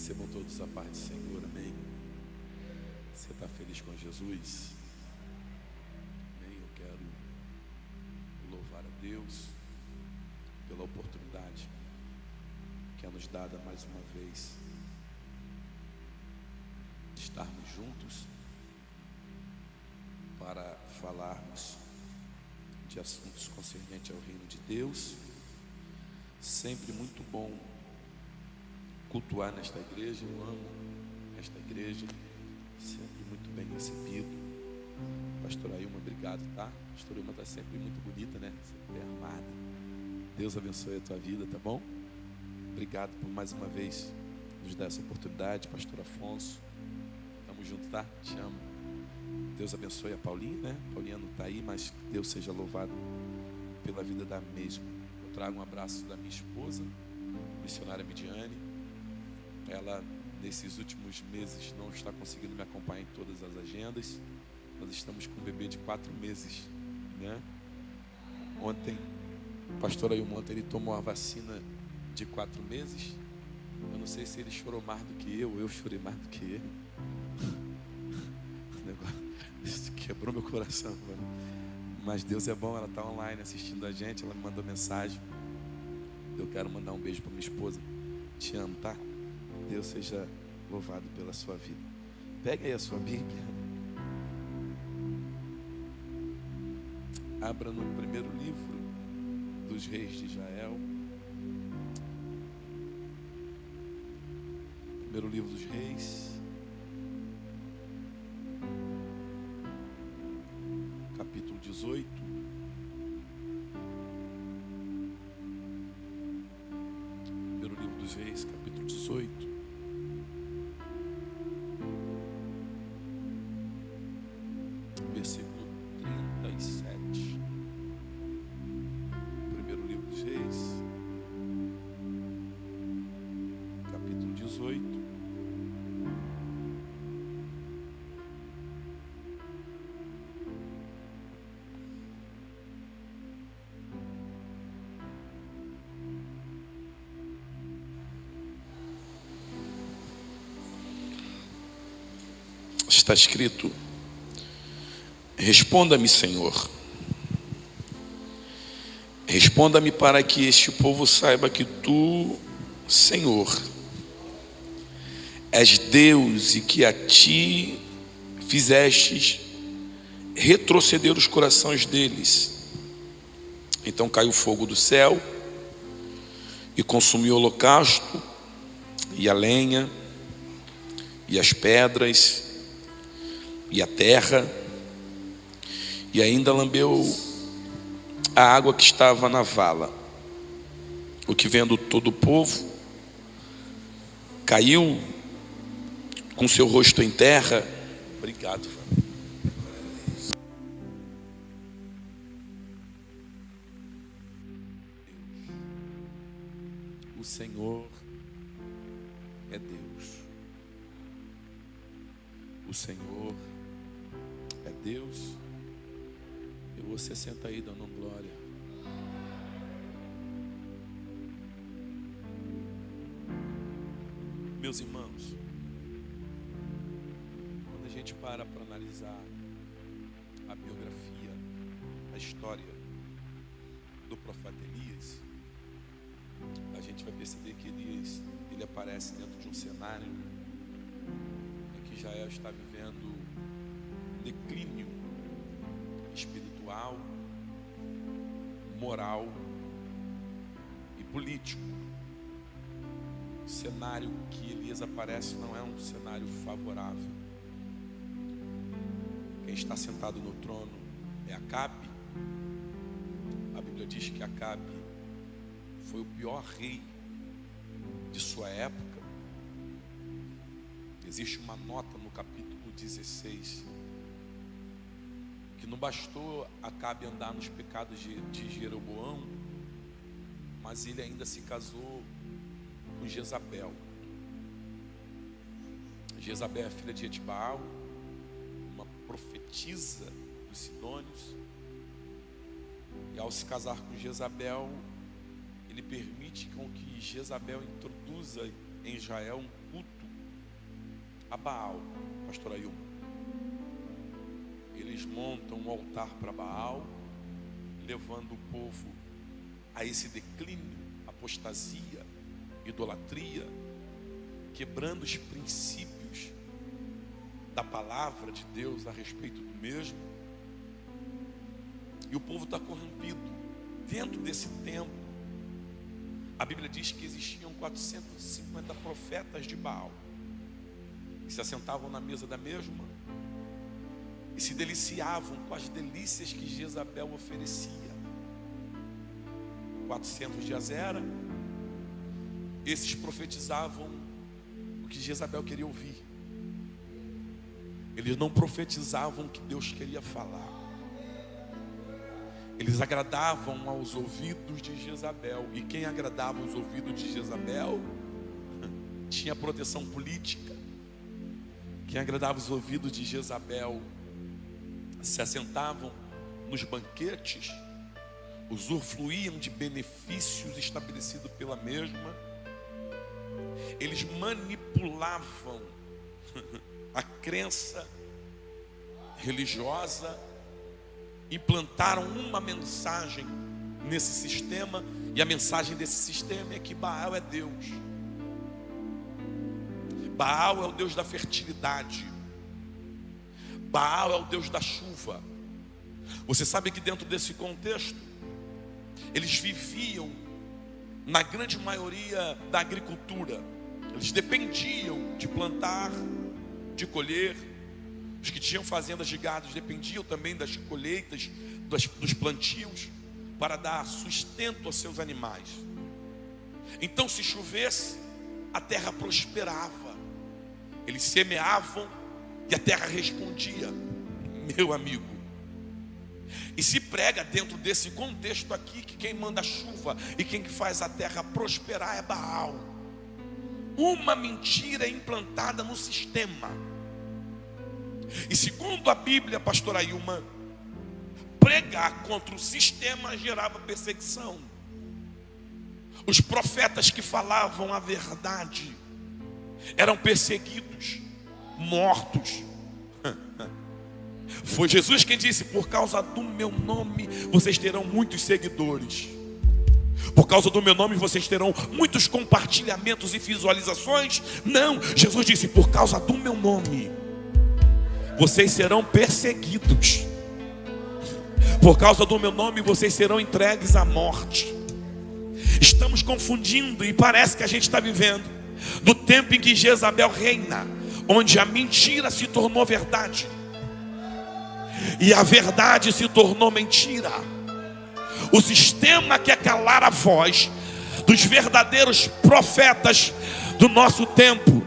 Recebam todos a paz do Senhor, amém. Você está feliz com Jesus? Amém. Eu quero louvar a Deus pela oportunidade que é nos dada mais uma vez de estarmos juntos para falarmos de assuntos concernentes ao reino de Deus. Sempre muito bom cultuar nesta igreja. Eu amo esta igreja, sempre muito bem recebido. Pastora Ilma, obrigado, tá? Pastora Ilma está sempre muito bonita, né? Sempre armada. Deus abençoe a tua vida, tá bom? Obrigado por mais uma vez nos dar essa oportunidade. Pastor Afonso, tamo junto, tá? Te amo. Deus abençoe a Paulinha, né? Paulinha não está aí, mas Deus seja louvado pela vida da mesma. Eu trago um abraço da minha esposa, missionária Midiane. Ela, nesses últimos meses, não está conseguindo me acompanhar em todas as agendas. Nós estamos com um bebê de 4 meses, né? Ontem, o pastor Ailmonte, ele tomou a vacina de 4 meses. Eu não sei se ele chorou mais do que eu chorei mais do que ele. O negócio quebrou meu coração, mano. Mas Deus é bom, ela está online assistindo a gente. Ela me mandou mensagem. Eu quero mandar um beijo para minha esposa. Te amo, tá? Deus seja louvado pela sua vida. Pega aí a sua Bíblia. Abra no primeiro livro dos reis de Israel. Primeiro livro dos reis. Capítulo 18. Primeiro livro dos reis, capítulo 18. Versículo 37. Primeiro livro dos reis, capítulo 18. Está escrito: responda-me, Senhor. Responda-me para que este povo saiba que tu, Senhor, és Deus e que a ti fizestes retroceder os corações deles. Então caiu fogo do céu e consumiu o holocausto e a lenha e as pedras e a terra, e ainda lambeu a água que estava na vala. O que, vendo todo o povo, caiu com seu rosto em terra. Obrigado, o Senhor é Deus. O Senhor é Deus. E você senta aí dando glória. Meus irmãos, quando a gente para analisar a biografia, a história do profeta Elias, a gente vai perceber que Elias, ele aparece dentro de um cenário em que Israel está vivendo declínio espiritual, moral e político. O cenário que Elias aparece não é um cenário favorável. Quem está sentado no trono é Acabe. A Bíblia diz que Acabe foi o pior rei de sua época. Existe uma nota no capítulo 16 que não bastou Acabe andar nos pecados de Jeroboão, mas ele ainda se casou com Jezabel. Jezabel é filha de Etbaal, uma profetisa dos Sidônios, e ao se casar com Jezabel, ele permite com que Jezabel introduza em Israel um culto a Baal, pastor Ailton. Eles montam um altar para Baal, levando o povo a esse declínio, apostasia, idolatria, quebrando os princípios da palavra de Deus a respeito do mesmo. E o povo está corrompido. Dentro desse tempo, a Bíblia diz que existiam 450 profetas de Baal, que se assentavam na mesa da mesma e se deliciavam com as delícias que Jezabel oferecia. 400 de Azera, esses profetizavam o que Jezabel queria ouvir. Eles não profetizavam o que Deus queria falar. Eles agradavam aos ouvidos de Jezabel. E quem agradava aos ouvidos de Jezabel tinha proteção política. Quem agradava os ouvidos de Jezabel se assentavam nos banquetes, usufruíam de benefícios estabelecidos pela mesma. Eles manipulavam a crença religiosa, implantaram uma mensagem nesse sistema, e a mensagem desse sistema é que Baal é Deus. Baal é o Deus da fertilidade. Baal é o Deus da chuva. Você sabe que dentro desse contexto, eles viviam, na grande maioria, da agricultura. Eles dependiam de plantar, de colher. Os que tinham fazendas de gado dependiam também das colheitas, dos plantios, para dar sustento aos seus animais. Então, se chovesse, a terra prosperava. Eles semeavam e a terra respondia. Meu amigo, e se prega dentro desse contexto aqui que quem manda a chuva e quem faz a terra prosperar é Baal. Uma mentira implantada no sistema. E segundo a Bíblia, pastor Ailton, pregar contra o sistema gerava perseguição. Os profetas que falavam a verdade eram perseguidos, mortos. Foi Jesus quem disse: por causa do meu nome vocês terão muitos seguidores. Por causa do meu nome vocês terão muitos compartilhamentos e visualizações. Não, Jesus disse: por causa do meu nome vocês serão perseguidos. Por causa do meu nome vocês serão entregues à morte. Estamos confundindo, e parece que a gente está vivendo do tempo em que Jezabel reina, onde a mentira se tornou verdade e a verdade se tornou mentira. O sistema quer calar a voz dos verdadeiros profetas do nosso tempo.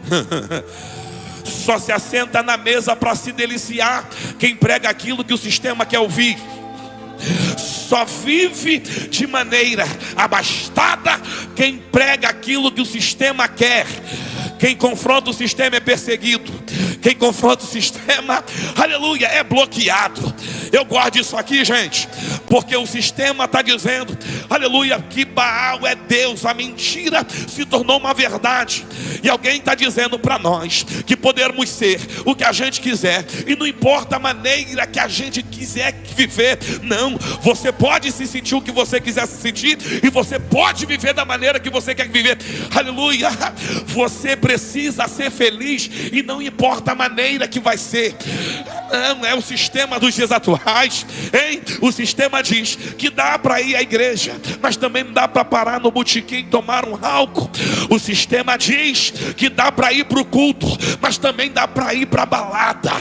Só se assenta na mesa para se deliciar quem prega aquilo que o sistema quer ouvir. Só vive de maneira abastada quem prega aquilo que o sistema quer. Quem confronta o sistema é perseguido. Quem confronta o sistema, aleluia, é bloqueado. Eu gosto disso aqui, gente, porque o sistema está dizendo, aleluia, que Baal é Deus. A mentira se tornou uma verdade. E alguém está dizendo para nós que podemos ser o que a gente quiser, e não importa a maneira que a gente quiser viver. Não, você pode se sentir o que você quiser se sentir, e você pode viver da maneira que você quer viver. Aleluia. Você precisa ser feliz, e não importa a maneira que vai ser. Não é o sistema dos dias atuais, hein? O sistema diz que dá para ir à igreja, mas também dá para parar no botequim e tomar um álcool. O sistema diz que dá para ir para o culto, mas também dá para ir para a balada.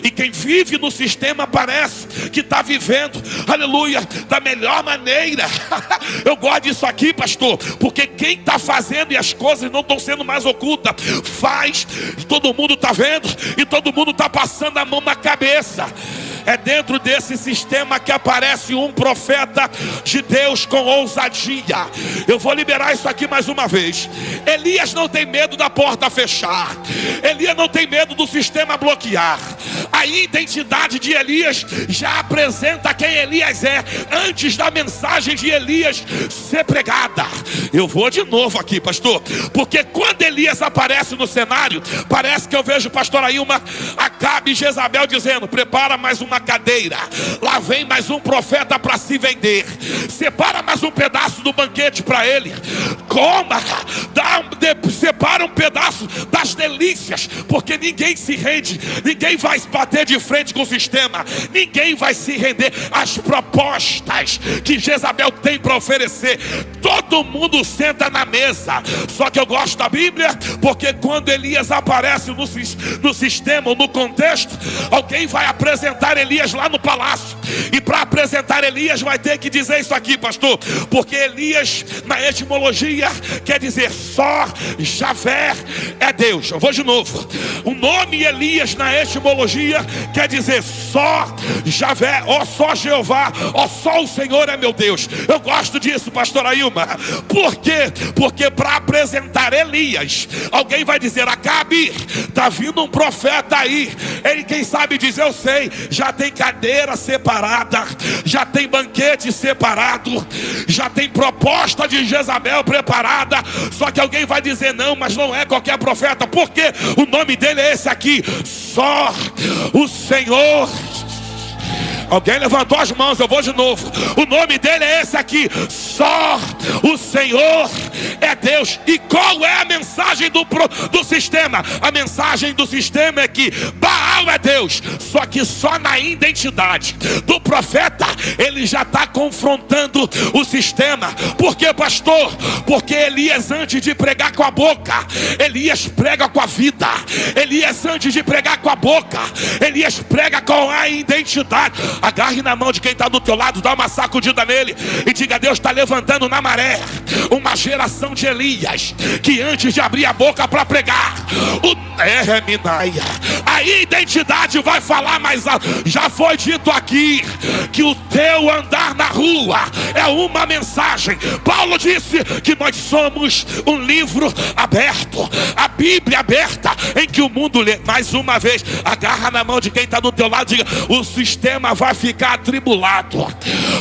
E quem vive no sistema parece que está vivendo, aleluia, da melhor maneira. Eu gosto disso aqui, pastor, porque quem está fazendo e as coisas não estão sendo mais ocultas, faz, e todo mundo está vendo, e todo mundo está passando a mão na cabeça. É dentro desse sistema que aparece um profeta de Deus com ousadia. Eu vou liberar isso aqui mais uma vez. Elias não tem medo da porta fechar. Elias não tem medo do sistema bloquear. A identidade de Elias já apresenta quem Elias é antes da mensagem de Elias ser pregada. Eu vou de novo aqui, pastor, porque quando Elias aparece no cenário, parece que eu vejo pastor Ailma, Acabe e Jezabel dizendo: prepara mais uma cadeira, lá vem mais um profeta para se vender, separa mais um pedaço do banquete para ele, coma, separa um pedaço das delícias, porque ninguém se rende, ninguém vai bater de frente com o sistema, ninguém vai se render às propostas que Jezabel tem para oferecer. Todo mundo senta na mesa. Só que eu gosto da Bíblia, porque quando Elias aparece no sistema, no contexto, alguém vai apresentar Elias lá no palácio. E para apresentar Elias vai ter que dizer isso aqui, pastor, porque Elias na etimologia quer dizer só Javé é Deus. Eu vou de novo. O nome Elias na etimologia quer dizer só Javé, ó só Jeová, ó só o Senhor é meu Deus. Eu gosto disso, pastor Ailma. Por quê? Porque para apresentar Elias, alguém vai dizer: Acabe, tá vindo um profeta aí. Ele, quem sabe dizer, eu sei, já tem cadeira separada, já tem banquete separado, já tem proposta de Jezabel preparada. Só que alguém vai dizer: não, mas não é qualquer profeta, porque o nome dele é esse aqui, só o Senhor. Alguém levantou as mãos, eu vou de novo. O nome dele é esse aqui, só o Senhor é Deus. E qual é a mensagem do sistema? A mensagem do sistema é que Baal é Deus. Só que só na identidade do profeta ele já está confrontando o sistema. Por quê, pastor? Porque Elias, antes de pregar com a boca, Elias prega com a vida. Elias, antes de pregar com a boca, Elias prega com a identidade. Agarre na mão de quem está do teu lado, dá uma sacudida nele e diga: Deus está levantando na maré uma geração de Elias, que antes de abrir a boca para pregar, a identidade vai falar mais alto. Já foi dito aqui que o teu andar na rua é uma mensagem. Paulo disse que nós somos um livro aberto, a Bíblia aberta, em que o mundo lê. Mais uma vez, agarra na mão de quem está do teu lado e diga: o sistema vai ficar atribulado,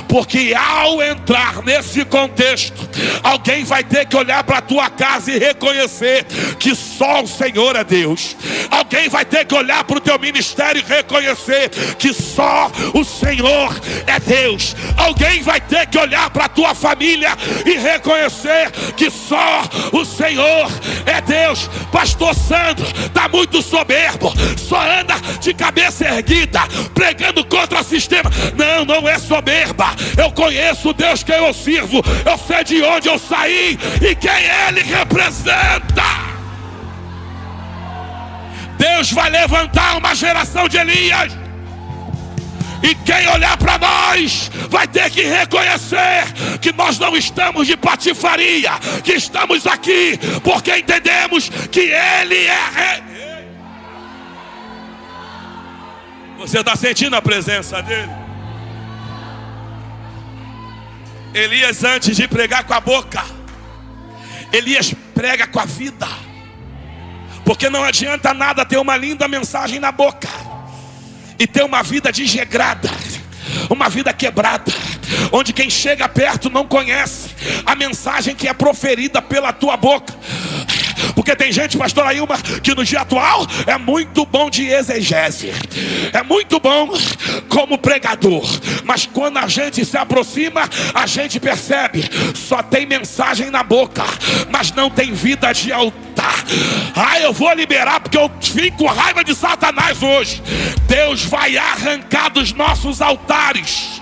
porque ao entrar nesse contexto, alguém vai ter que olhar para a tua casa e reconhecer que só o Senhor é Deus. Alguém vai ter que olhar para o teu ministério e reconhecer que só o Senhor é Deus. Alguém vai ter que olhar para a tua família e reconhecer que só o Senhor é Deus. Pastor Sandro está muito soberbo, só anda de cabeça erguida, pregando contra o sistema. Não, não é soberba. Eu conheço o Deus que eu sirvo, eu sei de onde eu saí e quem Ele representa. Deus vai levantar uma geração de Elias, e quem olhar para nós vai ter que reconhecer que nós não estamos de patifaria, que estamos aqui porque entendemos que Ele é. Você está sentindo a presença dele? Elias, antes de pregar com a boca, Elias prega com a vida. Porque não adianta nada ter uma linda mensagem na boca e ter uma vida desregrada, uma vida quebrada, onde quem chega perto não conhece a mensagem que é proferida pela tua boca. Porque tem gente, pastor Ailma, que no dia atual é muito bom de exegese, é muito bom como pregador, mas quando a gente se aproxima, a gente percebe, só tem mensagem na boca, mas não tem vida de altar. Eu vou liberar, porque eu fico com raiva de Satanás hoje. Deus vai arrancar dos nossos altares.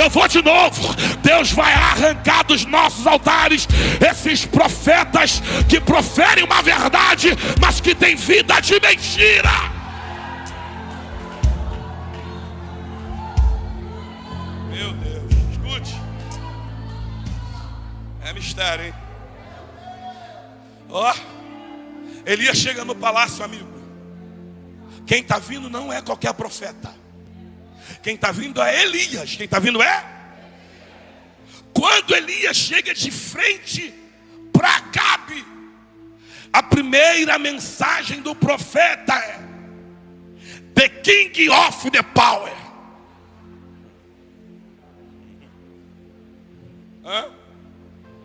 Eu vou de novo. Deus vai arrancar dos nossos altares esses profetas que proferem uma verdade, mas que tem vida de mentira. Meu Deus, escute. É mistério, hein? Elias chega no palácio, amigo. Quem está vindo não é qualquer profeta. Quem está vindo é Elias. Quem está vindo é? Quando Elias chega de frente para Acabe, a primeira mensagem do profeta é: The King of the Power.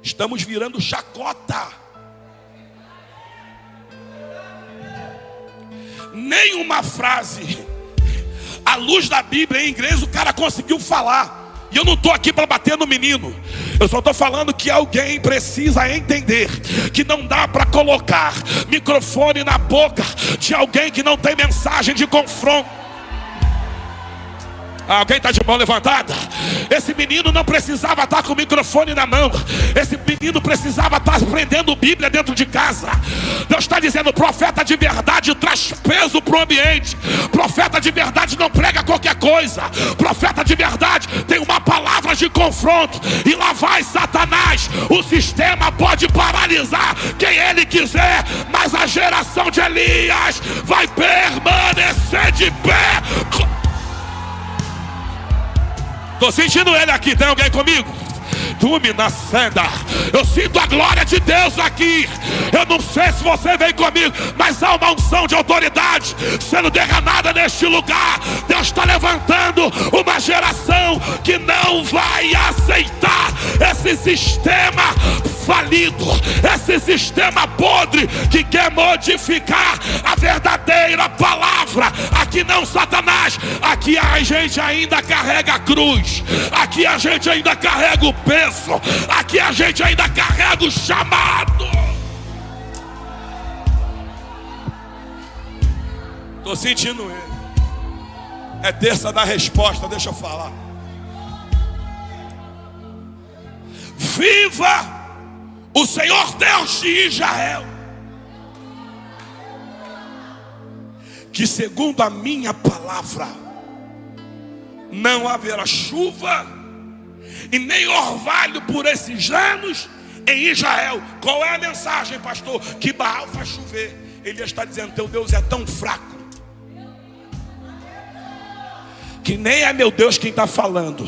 Estamos virando chacota. Nenhuma frase à luz da Bíblia em inglês o cara conseguiu falar. E eu não estou aqui para bater no menino. Eu só estou falando que alguém precisa entender que não dá para colocar microfone na boca de alguém que não tem mensagem de confronto. Alguém está de mão levantada? Esse menino não precisava estar com o microfone na mão. Esse menino precisava estar aprendendo Bíblia dentro de casa. Deus está dizendo: profeta de verdade traz peso para o ambiente. Profeta de verdade não prega qualquer coisa. Profeta de verdade tem uma palavra de confronto. E lá vai Satanás. O sistema pode paralisar quem ele quiser, mas a geração de Elias vai permanecer de pé. Estou sentindo ele aqui, tem alguém comigo? Senda. Eu sinto a glória de Deus aqui. Eu não sei se você vem comigo, mas há uma unção de autoridade sendo derramada neste lugar. Deus está levantando uma geração que não vai aceitar esse sistema falido, esse sistema podre que quer modificar a verdadeira palavra. Aqui não, Satanás. Aqui a gente ainda carrega a cruz. Aqui a gente ainda carrega o peso. Aqui a gente ainda carrega o chamado. Estou sentindo ele. É terça da resposta, deixa eu falar. Viva o Senhor Deus de Israel, que segundo a minha palavra não haverá chuva e nem orvalho por esses anos em Israel. Qual é a mensagem, pastor? Que Baal faz chover. Ele está dizendo: teu Deus é tão fraco que nem é meu Deus quem está falando.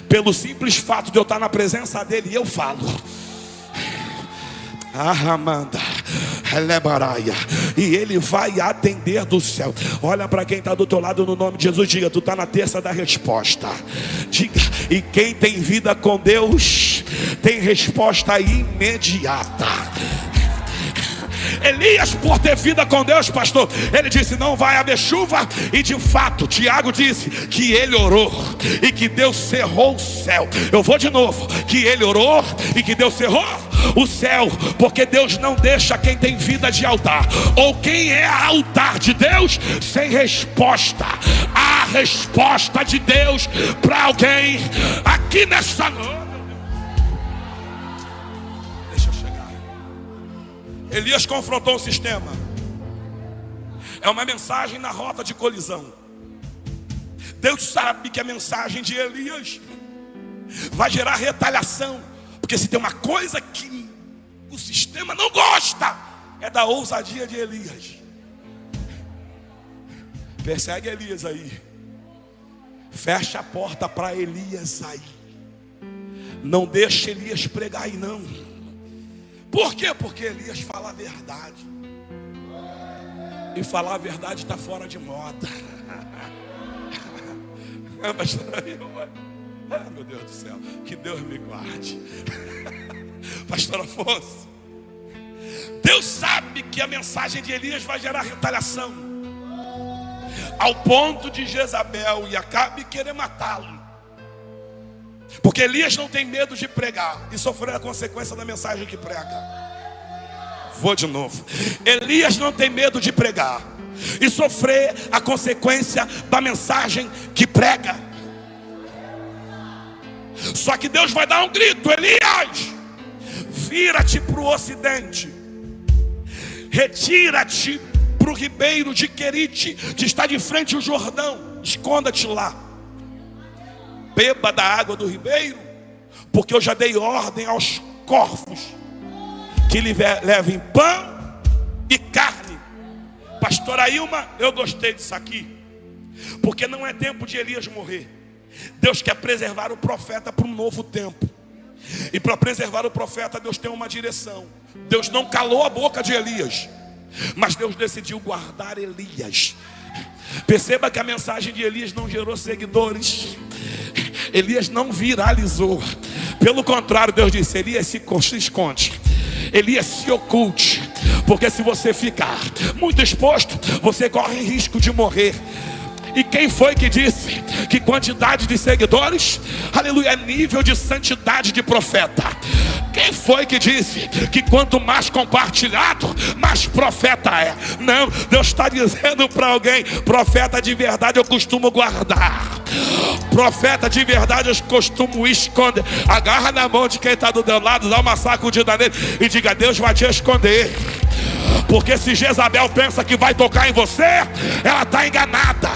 Pelo simples fato de eu estar na presença dele, eu falo. Amanda, e ele vai atender do céu. Olha para quem está do teu lado no nome de Jesus. Diga: tu está na terça da resposta. Diga: e quem tem vida com Deus tem resposta imediata. Elias, por ter vida com Deus, pastor, ele disse: não vai haver chuva. E de fato, Tiago disse que ele orou e que Deus cerrou o céu. Eu vou de novo: que ele orou e que Deus cerrou o céu, porque Deus não deixa quem tem vida de altar, ou quem é altar de Deus, sem resposta. Há resposta de Deus para alguém aqui nessa noite. Elias confrontou o sistema. É uma mensagem na rota de colisão. Deus sabe que a mensagem de Elias vai gerar retaliação, porque se tem uma coisa que o sistema não gosta, é da ousadia de Elias. Persegue Elias aí. Fecha a porta para Elias aí. Não deixa Elias pregar aí não. Por quê? Porque Elias fala a verdade. E falar a verdade está fora de moda. Meu Deus do céu, que Deus me guarde. Pastor Afonso, Deus sabe que a mensagem de Elias vai gerar retaliação, ao ponto de Jezabel e Acabe querer matá-lo. Porque Elias não tem medo de pregar e sofrer a consequência da mensagem que prega. Vou de novo. Elias não tem medo de pregar e sofrer a consequência da mensagem que prega. Só que Deus vai dar um grito: Elias, vira-te para o ocidente, retira-te para o ribeiro de Querite, que está de frente ao Jordão, esconda-te lá. Beba da água do ribeiro, porque eu já dei ordem aos corvos que lhe levem pão e carne. Pastora Ilma, eu gostei disso aqui. Porque não é tempo de Elias morrer. Deus quer preservar o profeta para um novo tempo. E para preservar o profeta, Deus tem uma direção. Deus não calou a boca de Elias, mas Deus decidiu guardar Elias. Perceba que a mensagem de Elias não gerou seguidores. Elias não viralizou. Pelo contrário, Deus disse: Elias, se esconde. Elias, se oculte. Porque se você ficar muito exposto, você corre risco de morrer. E quem foi que disse que quantidade de seguidores, aleluia, é nível de santidade de profeta? Quem foi que disse que quanto mais compartilhado, mais profeta é? Não, Deus está dizendo para alguém: profeta de verdade eu costumo guardar. Profeta de verdade eu costumo esconder. Agarra na mão de quem está do teu lado, dá uma sacudida nele e diga: Deus vai te esconder. Porque se Jezabel pensa que vai tocar em você, ela está enganada.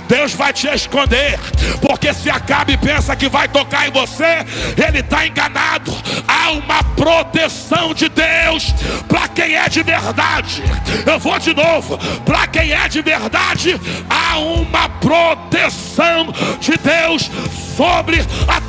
Deus vai te esconder. Porque se Acabe pensa que vai tocar em você, ele está enganado. Há uma proteção de Deus para quem é de verdade. Eu vou de novo. Para quem é de verdade, há uma proteção de Deus sobre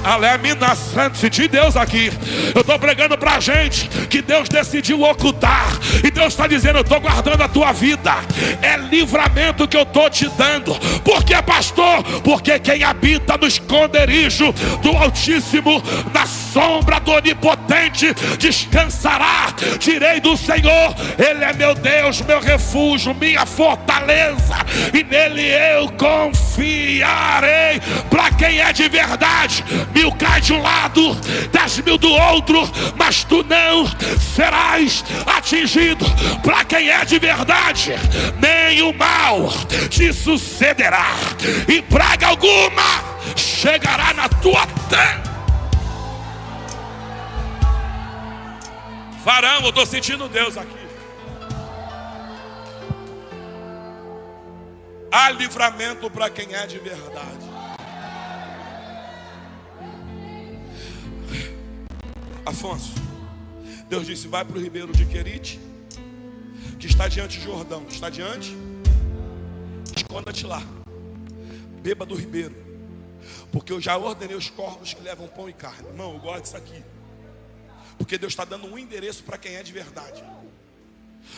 a Lemina Sante de Deus aqui. Eu estou pregando para a gente que Deus decidiu ocultar. E Deus está dizendo: eu estou guardando a tua vida. É livramento que eu estou te dando. Por que, pastor? Porque quem habita no esconderijo do Altíssimo, na sombra do Onipotente, descansará. Direi do Senhor: Ele é meu Deus, meu refúgio, minha fortaleza, e nele eu confiarei. Para quem é de verdade, 1000 cai de um lado, 10.000 do outro, mas tu não serás atingido. Para quem é de verdade, nenhum mal te sucederá, e praga alguma chegará na tua terra. Varão, eu estou sentindo Deus aqui. Há livramento para quem é de verdade. Afonso, Deus disse: vai para o ribeiro de Querite, que está diante de Jordão. Está diante? Esconda-te lá, beba do ribeiro, porque eu já ordenei os corvos que levam pão e carne. Irmão, eu gosto disso aqui, porque Deus está dando um endereço para quem é de verdade.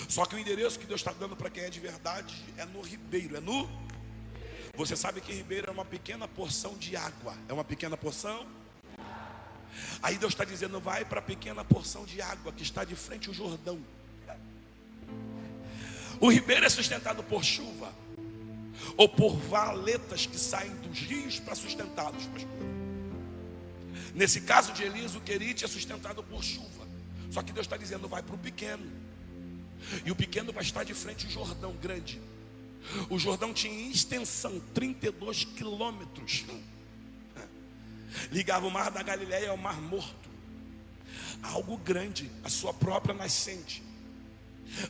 Só que o endereço que Deus está dando para quem é de verdade é no ribeiro, é no... Você sabe que ribeiro é uma pequena porção de água. É uma pequena porção. Aí Deus está dizendo: vai para a pequena porção de água que está de frente ao Jordão. O ribeiro é sustentado por chuva, ou por valetas que saem dos rios para sustentá-los, pastor. Nesse caso de Elias, o Querite é sustentado por chuva. Só que Deus está dizendo: vai para o pequeno. E o pequeno vai estar de frente ao Jordão grande. O Jordão tinha em extensão 32 quilômetros. Ligava o mar da Galileia ao mar Morto. Algo grande, a sua própria nascente.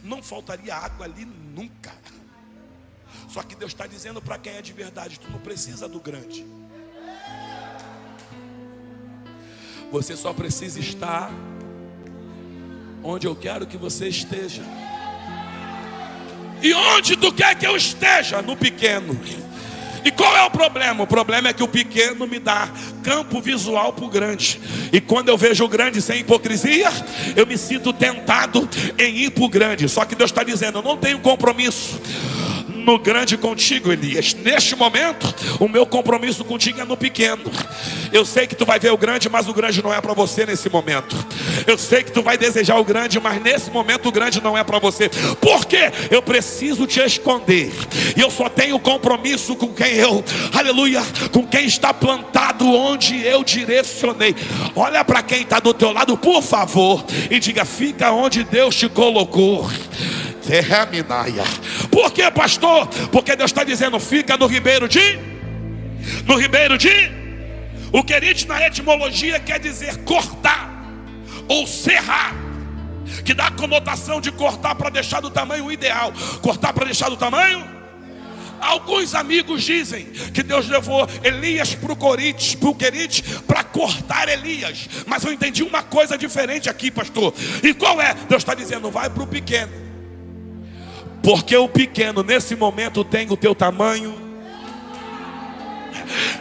Não faltaria água ali nunca. Só que Deus está dizendo para quem é de verdade: tu não precisa do grande. Você só precisa estar onde eu quero que você esteja. E onde tu quer que eu esteja? No pequeno. E qual é o problema? O problema é que o pequeno me dá campo visual para o grande. E quando eu vejo o grande sem hipocrisia, eu me sinto tentado em ir para o grande. Só que Deus está dizendo: eu não tenho compromisso no grande contigo, Elias. Neste momento, o meu compromisso contigo é no pequeno. Eu sei que tu vai ver o grande, mas o grande não é para você nesse momento. Eu sei que tu vai desejar o grande, mas nesse momento o grande não é para você. Por quê? Eu preciso te esconder. E eu só tenho compromisso com quem eu, aleluia, com quem está plantado onde eu direcionei. Olha para quem está do teu lado, por favor, e diga: fica onde Deus te colocou. Por que, pastor? Porque Deus está dizendo: fica no ribeiro de... No ribeiro de... O Querite na etimologia quer dizer cortar ou serrar, que dá a conotação de cortar para deixar do tamanho ideal. Cortar para deixar do tamanho... Alguns amigos dizem que Deus levou Elias para o Querite para cortar Elias. Mas eu entendi uma coisa diferente aqui, pastor. E qual é? Deus está dizendo: vai para o pequeno. Porque o pequeno nesse momento tem o teu tamanho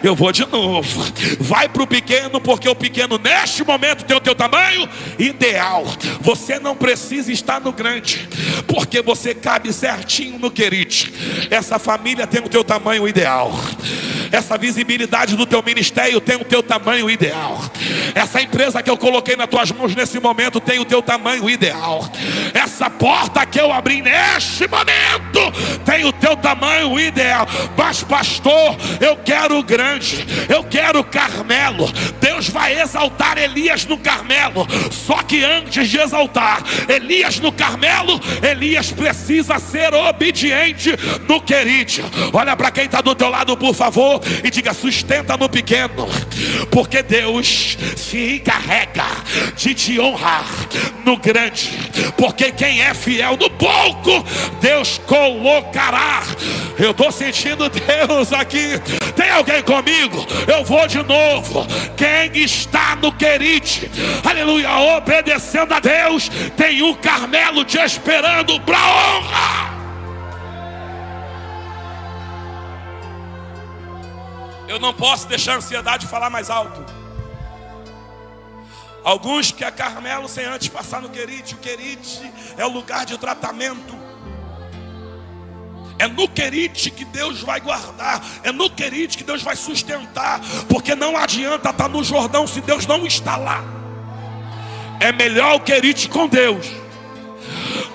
Eu vou de novo. Vai para o pequeno, porque o pequeno neste momento tem o teu tamanho ideal. Você não precisa estar no grande, porque você cabe certinho no querite. Essa família tem o teu tamanho ideal. Essa visibilidade do teu ministério tem o teu tamanho ideal. Essa empresa que eu coloquei nas tuas mãos nesse momento tem o teu tamanho ideal. Essa porta que eu abri neste momento tem o teu tamanho ideal. Mas pastor, eu quero o grande, eu quero o Carmelo. Deus vai exaltar Elias no Carmelo. Só que antes de exaltar Elias no Carmelo, Elias precisa ser obediente no querite. Olha para quem está do teu lado, por favor, e diga: sustenta no pequeno, porque Deus se encarrega de te honrar no grande. Porque quem é fiel no pouco, Deus colocará. Eu estou sentindo Deus aqui. Tem alguém comigo? Eu vou de novo. Quem está no querite, aleluia, obedecendo a Deus, tem um Carmelo te esperando para honra. Eu não posso deixar a ansiedade falar mais alto. Alguns querem Carmelo sem antes passar no querite. O querite é o lugar de tratamento. É no querite que Deus vai guardar. É no querite que Deus vai sustentar. Porque não adianta estar no Jordão se Deus não está lá. É melhor o querite com Deus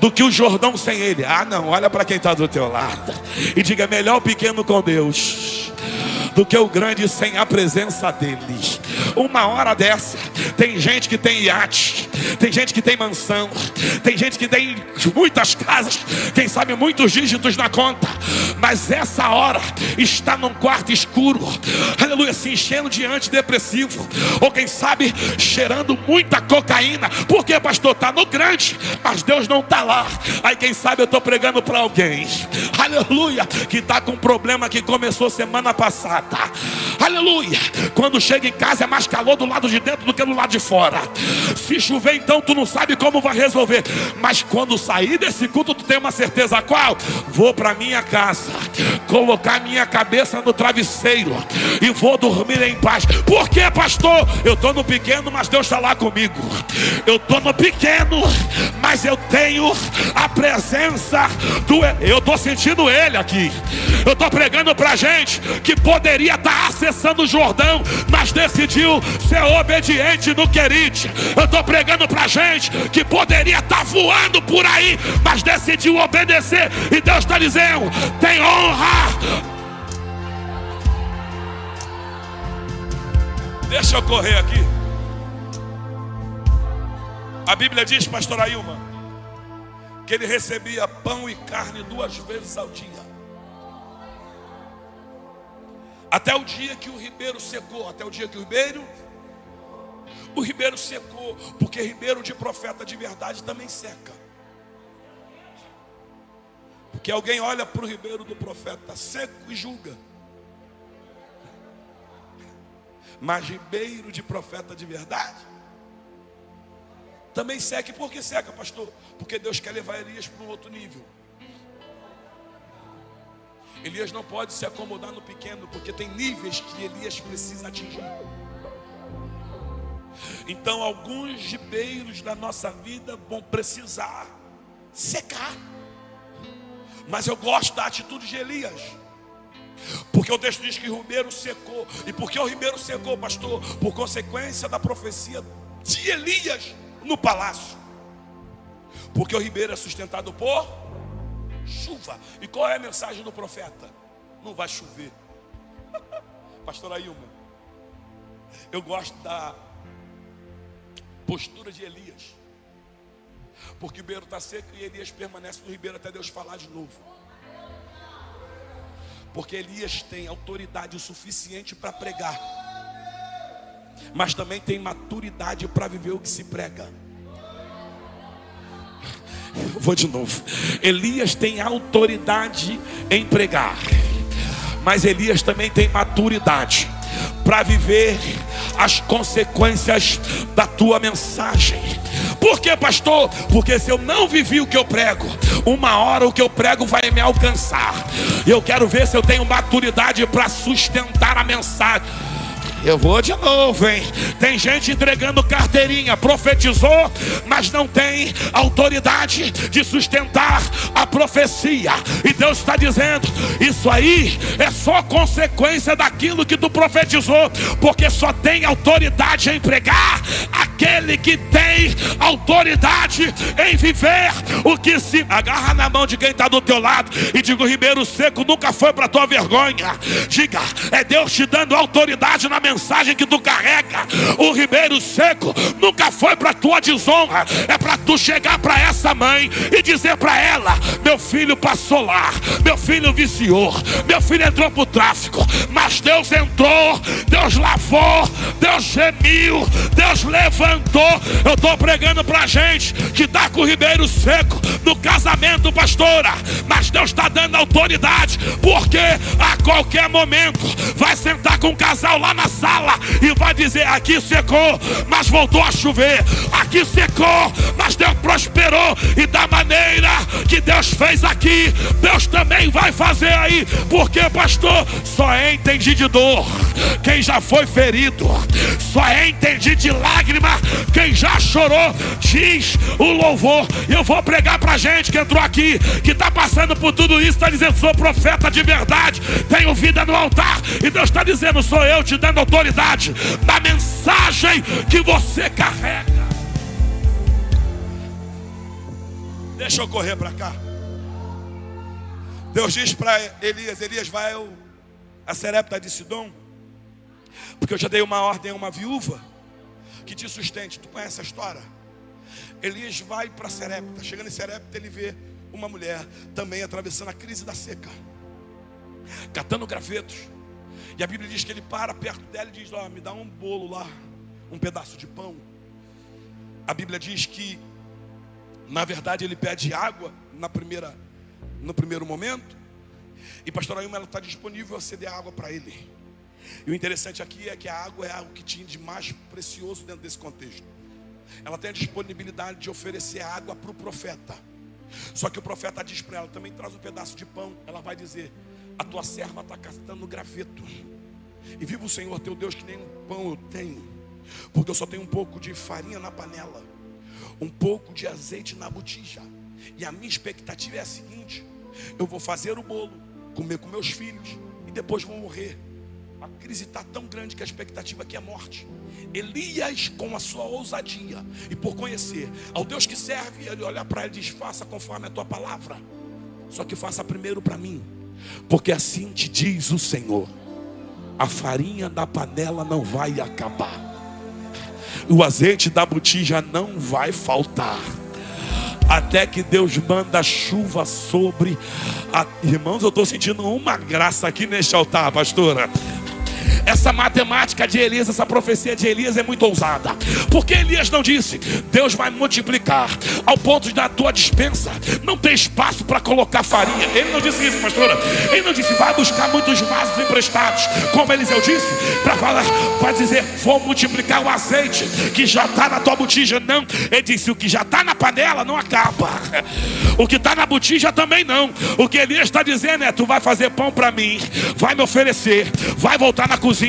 do que o Jordão sem Ele. Ah não, olha para quem está do teu lado e diga: é melhor o pequeno com Deus do que o grande sem a presença dele. Uma hora dessa, tem gente que tem iate, tem gente que tem mansão, tem gente que tem muitas casas, quem sabe muitos dígitos na conta, mas essa hora está num quarto escuro, aleluia, se enchendo de antidepressivo, ou quem sabe cheirando muita cocaína. Por que, pastor? Está no grande, mas Deus não está lá. Aí quem sabe eu estou pregando para alguém, aleluia, que está com um problema que começou semana passada. Aleluia. Quando chega em casa é mais calor do lado de dentro do que do lado de fora. Se chover, então tu não sabe como vai resolver. Mas quando sair desse culto, tu tem uma certeza. Qual? Vou para minha casa, colocar minha cabeça no travesseiro e vou dormir em paz. Por quê, pastor? Eu estou no pequeno, mas Deus está lá comigo. Eu estou no pequeno, mas eu tenho a presença do... Eu estou sentindo Ele aqui. Eu estou pregando para gente que poderia estar acessando o Jordão, mas decidiu ser obediente no querite. Eu estou pregando para gente que poderia estar voando por aí, mas decidiu obedecer. E Deus está dizendo: tem honra. Deixa eu correr aqui. A Bíblia diz, pastor Ailma, que ele recebia pão e carne 2 vezes ao dia. Até o dia que o ribeiro secou. Até o dia que o ribeiro secou. Porque ribeiro de profeta de verdade também seca. Porque alguém olha para o ribeiro do profeta seco e julga. Mas ribeiro de profeta de verdade também seca. E por que seca, pastor? Porque Deus quer levar Elias para um outro nível. Elias não pode se acomodar no pequeno, porque tem níveis que Elias precisa atingir. Então alguns ribeiros da nossa vida vão precisar secar. Mas eu gosto da atitude de Elias, porque o texto diz que o ribeiro secou. E por que o ribeiro secou, pastor? Por consequência da profecia de Elias no palácio. Porque o ribeiro é sustentado por chuva. E qual é a mensagem do profeta? Não vai chover. Pastor Ailma, eu gosto da postura de Elias, porque o ribeiro está seco e Elias permanece no ribeiro até Deus falar de novo. Porque Elias tem autoridade o suficiente para pregar, mas também tem maturidade para viver o que se prega. Vou de novo. Elias tem autoridade em pregar, mas Elias também tem maturidade para viver as consequências da tua mensagem. Por Por que, pastor? Porque se eu não vivi o que eu prego, uma hora o que eu prego vai me alcançar. Eu quero ver se eu tenho maturidade para sustentar a mensagem. Eu vou de novo, hein? Tem gente entregando carteirinha, profetizou, mas não tem autoridade de sustentar a profecia. E Deus está dizendo: isso aí é só consequência daquilo que tu profetizou, porque só tem autoridade em pregar aquele que tem autoridade em viver o que se... Agarra na mão de quem está do teu lado e diga: o ribeiro seco nunca foi para tua vergonha. Diga: é Deus te dando autoridade na mensagem que tu carrega. O ribeiro seco nunca foi para tua desonra. É para tu chegar para essa mãe e dizer para ela: meu filho passou lá, meu filho viciou, meu filho entrou pro tráfico, mas Deus entrou, Deus lavou, Deus gemiu, Deus levantou. Eu estou pregando pra gente que está com o ribeiro seco no casamento, pastora, mas Deus está dando autoridade, porque a qualquer momento vai sentar com um casal lá na sala e vai dizer: aqui secou, mas voltou a chover, aqui secou, mas Deus prosperou, e da maneira que Deus fez aqui, Deus também vai fazer aí. Porque, pastor, só é entendido de dor quem já foi ferido, só é entendido de lágrima quem já chorou, diz o louvor. Eu vou pregar pra gente que entrou aqui, que está passando por tudo isso, está dizendo: sou profeta de verdade, tenho vida no altar, e Deus está dizendo: sou eu te dando autoridade da mensagem que você carrega. Deixa eu correr para cá. Deus diz para Elias: Elias, vai a Serepta de Sidom, porque eu já dei uma ordem a uma viúva que te sustente. Tu conhece a história? Elias vai para Serepta. Chegando em Serepta, ele vê uma mulher também atravessando a crise da seca, catando gravetos. E a Bíblia diz que ele para perto dela e diz: ó, me dá um bolo lá, um pedaço de pão. A Bíblia diz que, na verdade, ele pede água no primeiro momento. E pastora Ilma, ela está disponível a ceder água para ele. E o interessante aqui é que a água é algo que tinha de mais precioso dentro desse contexto. Ela tem a disponibilidade de oferecer água para o profeta. Só que o profeta diz para ela: também traz um pedaço de pão. Ela vai dizer: a tua serva está catando graveto, e viva o Senhor teu Deus que nem um pão eu tenho, porque eu só tenho um pouco de farinha na panela, um pouco de azeite na botija. E a minha expectativa é a seguinte: eu vou fazer o bolo, comer com meus filhos e depois vou morrer. A crise está tão grande que a expectativa aqui é morte. Elias, com a sua ousadia e por conhecer ao Deus que serve, ele olha para ele e diz: faça conforme a tua palavra, só que faça primeiro para mim, porque assim te diz o Senhor: a farinha da panela não vai acabar, o azeite da botija não vai faltar, até que Deus manda chuva sobre Irmãos, eu estou sentindo uma graça aqui neste altar, pastora. Essa matemática de Elias, essa profecia de Elias é muito ousada. Porque Elias não disse: Deus vai multiplicar ao ponto de na tua despensa não ter espaço para colocar farinha. Ele não disse isso, pastora. Ele não disse: vai buscar muitos vasos emprestados, como Eliseu disse, para dizer: vou multiplicar o azeite que já está na tua botija. Não, ele disse: o que já está na panela não acaba, o que está na botija também não. O que Elias está dizendo é: tu vai fazer pão para mim, vai me oferecer, vai voltar na cozinha.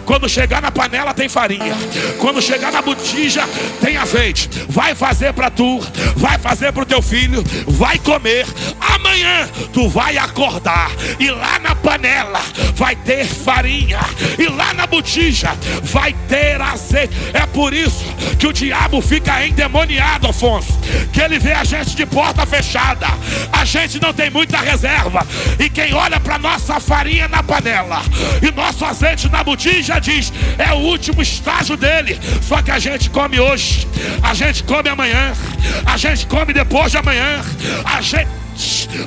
Quando chegar na panela tem farinha, quando chegar na botija tem azeite. Vai fazer para tu, vai fazer para o teu filho, vai comer. Amanhã tu vai acordar e lá na panela vai ter farinha, e lá na botija vai ter azeite. É por isso que o diabo fica endemoniado, Afonso, que ele vê a gente de porta fechada. A gente não tem muita reserva, e quem olha para nossa farinha na panela e nosso azeite na botija diz: é o último estágio dele. Só que a gente come hoje, a gente come amanhã, a gente come depois de amanhã, a gente...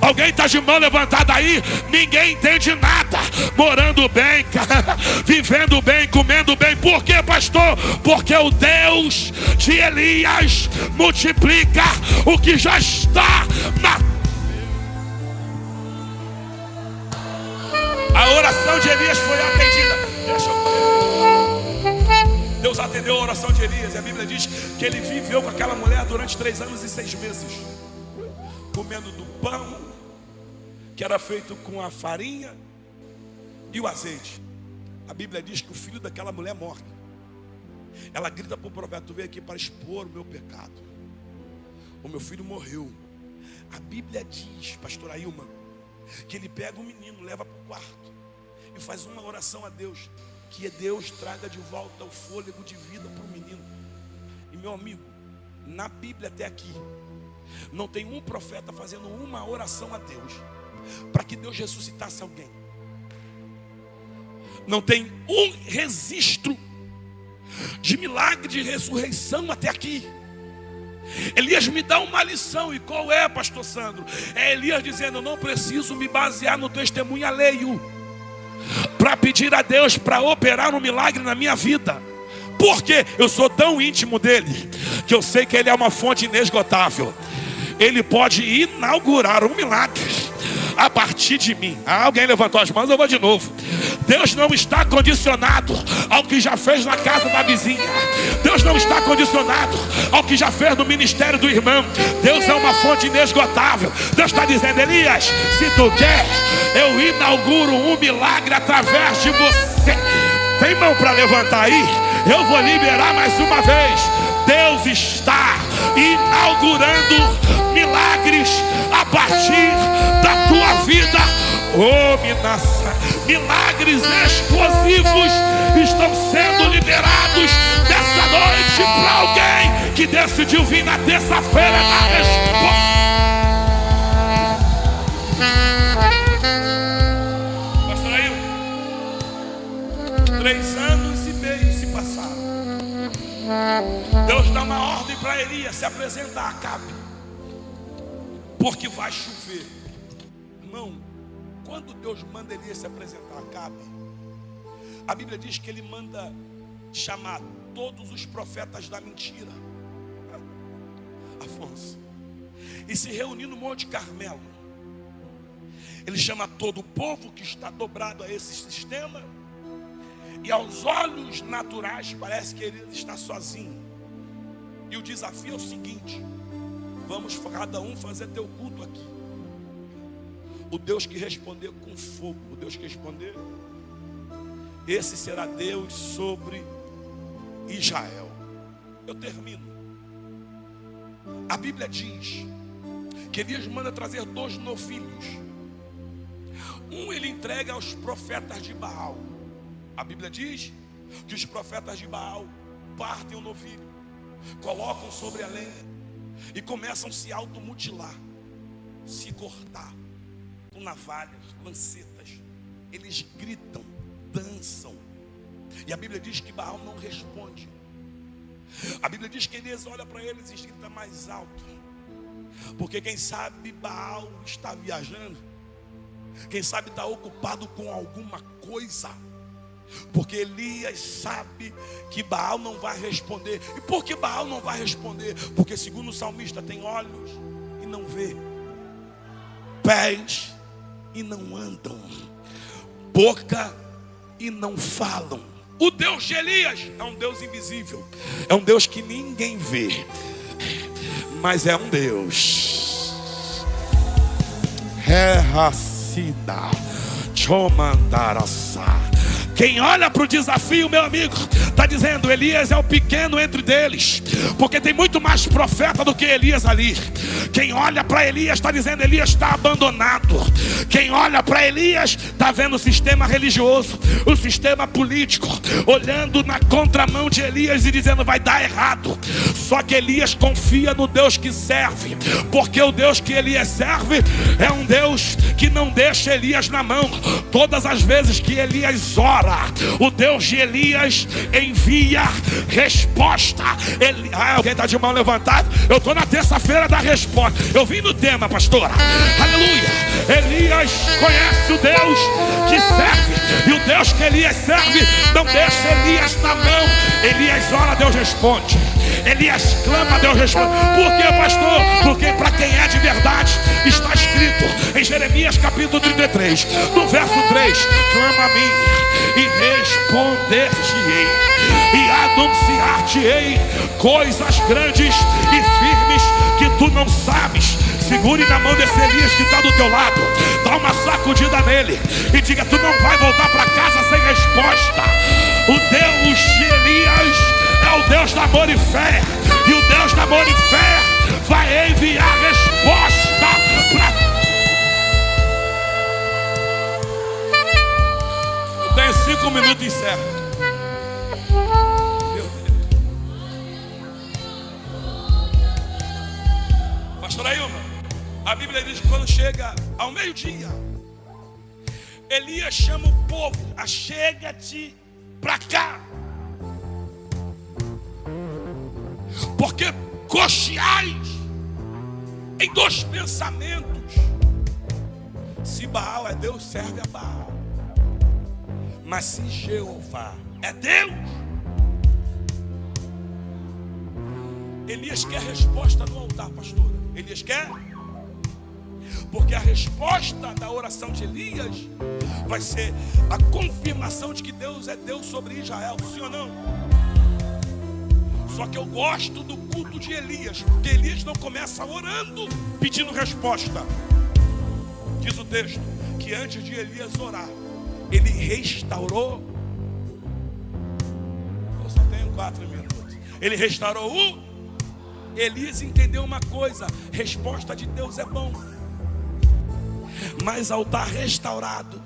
Alguém está de mão levantada aí? Ninguém entende nada. Morando bem, vivendo bem, comendo bem. Por quê, pastor? Porque o Deus de Elias multiplica o que já está na... A oração de Elias foi atendida. Deus atendeu a oração de Elias. E a Bíblia diz que ele viveu com aquela mulher durante 3 anos e 6 meses, comendo do pão que era feito com a farinha e o azeite. A Bíblia diz que o filho daquela mulher morre. Ela grita para o profeta: tu veio aqui para expor o meu pecado. O meu filho morreu. A Bíblia diz, pastor Ailma, que ele pega o menino, leva para o quarto e faz uma oração a Deus, que Deus traga de volta o fôlego de vida para o menino. E meu amigo, na Bíblia até aqui, não tem um profeta fazendo uma oração a Deus para que Deus ressuscitasse alguém. Não tem um registro de milagre de ressurreição até aqui. Elias me dá uma lição. E qual é, pastor Sandro? É Elias dizendo: eu não preciso me basear no testemunho alheio para pedir a Deus para operar um milagre na minha vida. Porque eu sou tão íntimo dele que eu sei que ele é uma fonte inesgotável. Ele pode inaugurar um milagre a partir de mim. Alguém levantou as mãos? Eu vou de novo. Deus não está condicionado ao que já fez na casa da vizinha. Deus não está condicionado ao que já fez no ministério do irmão. Deus é uma fonte inesgotável. Deus está dizendo: Elias, se tu quer, eu inauguro um milagre através de você. Tem mão para levantar aí? Eu vou liberar mais uma vez. Deus está inaugurando milagres a partir da tua vida. Oh, Minassa, milagres explosivos estão sendo liberados nessa noite para alguém que decidiu vir na terça-feira na resposta. Pastor Ailton, 3 anos e meio se passaram. Deus dá uma ordem para Elias se apresentar a Acabe, porque vai chover. Irmão, quando Deus manda Elias se apresentar a Acabe, a Bíblia diz que ele manda chamar todos os profetas da mentira, Afonso, e se reunir no Monte Carmelo. Ele chama todo o povo que está dobrado a esse sistema, e aos olhos naturais parece que ele está sozinho. E o desafio é o seguinte: vamos cada um fazer teu culto aqui. O Deus que responder com fogo, o Deus que responder, esse será Deus sobre Israel. Eu termino. A Bíblia diz que Elias manda trazer 2 novilhos. Um ele entrega aos profetas de Baal. A Bíblia diz que os profetas de Baal partem o novilho, colocam sobre a lenha e começam a se automutilar, se cortar com navalhas, lancetas. Eles gritam, dançam. E a Bíblia diz que Baal não responde. A Bíblia diz que Elias olha para eles e grita mais alto, porque quem sabe Baal está viajando, quem sabe está ocupado com alguma coisa. Porque Elias sabe que Baal não vai responder. E por que Baal não vai responder? Porque segundo o salmista, tem olhos e não vê, pés e não andam, boca e não falam. O Deus de Elias é um Deus invisível, é um Deus que ninguém vê, mas é um Deus Racida Chomandaraçá. Quem olha para o desafio, meu amigo, está dizendo: Elias é o pequeno entre deles, porque tem muito mais profeta do que Elias ali. Quem olha para Elias está dizendo: Elias está abandonado. Quem olha para Elias está vendo o sistema religioso, o sistema político, olhando na contramão de Elias e dizendo: vai dar errado. Só que Elias confia no Deus que serve, porque o Deus que Elias serve é um Deus que não deixa Elias na mão. Todas as vezes que Elias ora, o Deus de Elias envia resposta. Alguém está de mão levantada? Eu estou na terça-feira da resposta. Eu vim no tema, pastora. Aleluia. Elias conhece o Deus que serve, e o Deus que Elias serve não deixa Elias na mão. Elias ora, Deus responde. Elias clama, Deus responde. Por quê, pastor? Porque para quem é de verdade, está escrito em Jeremias capítulo 33, no verso 3: clama a mim e responder-te-ei, e anunciar-te-ei coisas grandes e firmes que tu não sabes. Segure na mão desse Elias que está do teu lado, dá uma sacudida nele e diga: tu não vai voltar para casa sem resposta. O Deus de Elias é o Deus do amor e fé, e o Deus do amor e fé vai enviar resposta para... Eu tenho 5 minutos e encerro. Meu Deus. Pastor Ailma, a Bíblia diz que quando chega ao meio-dia, Elias chama o povo: achega-te para cá, porque cocheais em 2 pensamentos. Se Baal é Deus, serve a Baal. Mas se Jeová é Deus, Elias quer resposta no altar, pastora. Elias quer, porque a resposta da oração de Elias vai ser a confirmação de que Deus é Deus sobre Israel, sim ou não? Só que eu gosto do culto de Elias, porque Elias não começa orando, pedindo resposta. Diz o texto que antes de Elias orar, ele restaurou. Eu só tenho 4 minutos. Ele restaurou o... Elias entendeu uma coisa: resposta de Deus é bom, mas altar restaurado.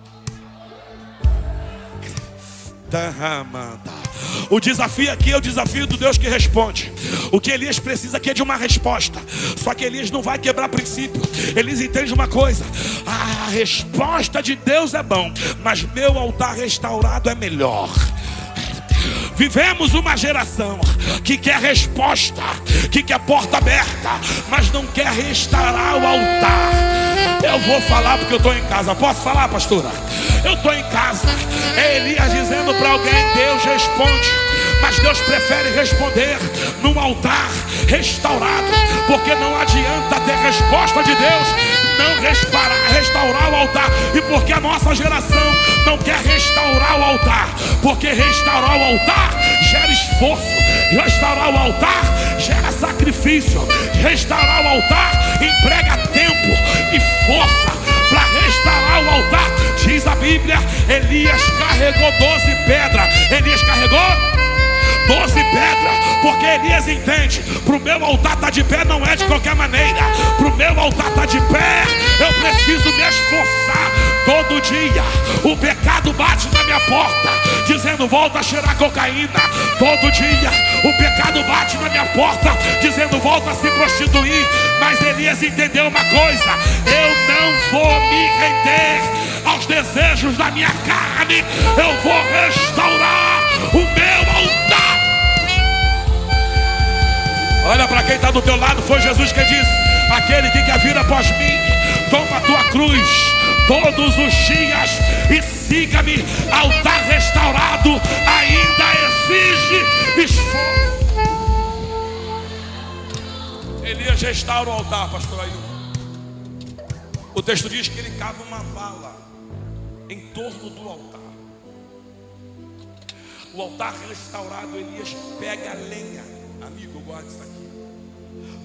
O desafio aqui é o desafio do Deus que responde. O que Elias precisa aqui é de uma resposta. Só que Elias não vai quebrar princípio. Elias entende uma coisa: a resposta de Deus é bom, mas meu altar restaurado é melhor. Vivemos uma geração que quer resposta, que quer porta aberta, mas não quer restaurar o altar. Eu vou falar porque eu estou em casa. Posso falar, pastora? Eu estou em casa. É Elias dizendo para alguém: Deus responde, mas Deus prefere responder num altar restaurado, porque não adianta ter resposta de Deus não restaurar o altar. E porque a nossa geração não quer restaurar o altar, porque restaurar o altar gera esforço, restaurar o altar gera sacrifício, restaurar o altar emprega tempo e força. Para restaurar o altar, diz a Bíblia, Elias carregou 12 pedras. Elias carregou 12 pedras, porque Elias entende: para o meu altar estar de pé não é de qualquer maneira. Para o meu altar estar de pé, eu preciso me esforçar todo dia. O pecado bate na minha porta, dizendo: volta a cheirar cocaína. Todo dia o pecado bate na minha porta, dizendo: volta a se prostituir. Mas Elias entendeu uma coisa: eu não vou me render aos desejos da minha carne, eu vou restaurar o meu altar. Olha para quem está do teu lado: foi Jesus que disse: aquele que quer vir após mim, toma a tua cruz todos os dias e siga-me. Altar restaurado ainda exige esforço. Elias restaura o altar, pastor Ailton. O texto diz que ele cava uma vala em torno do altar. O altar restaurado, Elias pega a lenha. Amigo, eu gosto disso aqui,